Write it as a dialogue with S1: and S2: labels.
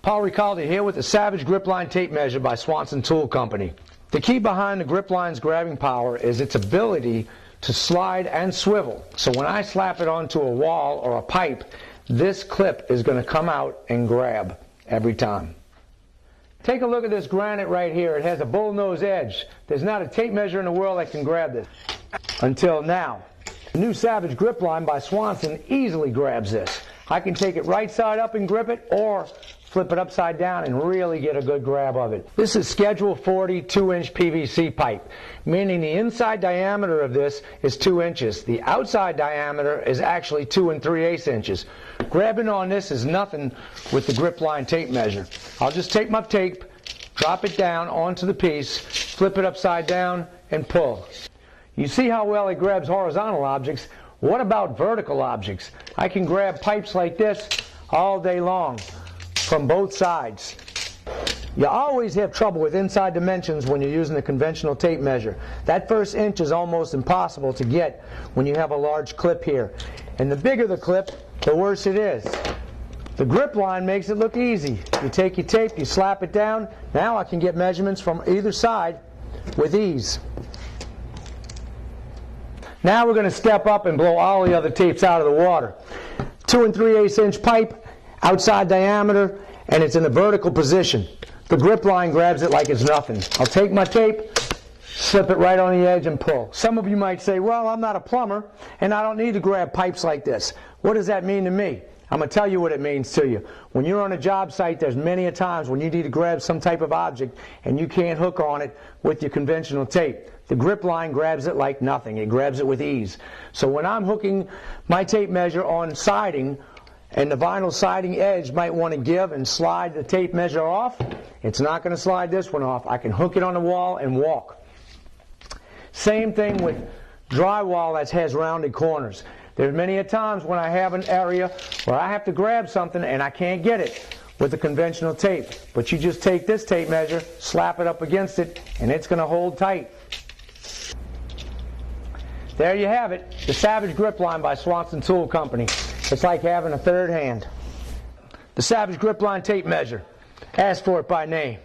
S1: Paul Ricaldi here with the SAVAGE GripLine Tape Measure by Swanson Tool Company. The key behind the GripLine's grabbing power is its ability to slide and swivel. So when I slap it onto a wall or a pipe, this clip is going to come out and grab every time. Take a look at this granite right here. It has a bullnose edge. There's not a tape measure in the world that can grab this. Until now. The new SAVAGE GripLine by Swanson easily grabs this. I can take it right side up and grip it, or flip it upside down and really get a good grab of it. This is Schedule 40 2-inch PVC pipe, meaning the inside diameter of this is 2 inches. The outside diameter is actually 2 3/8 inches. Grabbing on this is nothing with the GripLine tape measure. I'll just take my tape, drop it down onto the piece, flip it upside down, and pull. You see how well it grabs horizontal objects? What about vertical objects? I can grab pipes like this all day long from both sides. You always have trouble with inside dimensions when you're using the conventional tape measure. That first inch is almost impossible to get when you have a large clip here. And the bigger the clip, the worse it is. The GripLine makes it look easy. You take your tape, you slap it down. Now I can get measurements from either side with ease. Now we're going to step up and blow all the other tapes out of the water. 2 3/8 inch pipe, outside diameter, and it's in a vertical position. The GripLine grabs it like it's nothing. I'll take my tape, slip it right on the edge and pull. Some of you might say, well, I'm not a plumber and I don't need to grab pipes like this. What does that mean to me? I'm going to tell you what it means to you. When you're on a job site, there's many a times when you need to grab some type of object and you can't hook on it with your conventional tape. The GripLine grabs it like nothing. It grabs it with ease. So when I'm hooking my tape measure on siding and the vinyl siding edge might want to give and slide the tape measure off, it's not going to slide this one off. I can hook it on the wall and walk. Same thing with drywall that has rounded corners. There's many a times when I have an area where I have to grab something and I can't get it with the conventional tape. But you just take this tape measure, slap it up against it, and it's going to hold tight. There you have it, the SAVAGE GripLine by Swanson Tool Company. It's like having a third hand. The SAVAGE GripLine tape measure. Ask for it by name.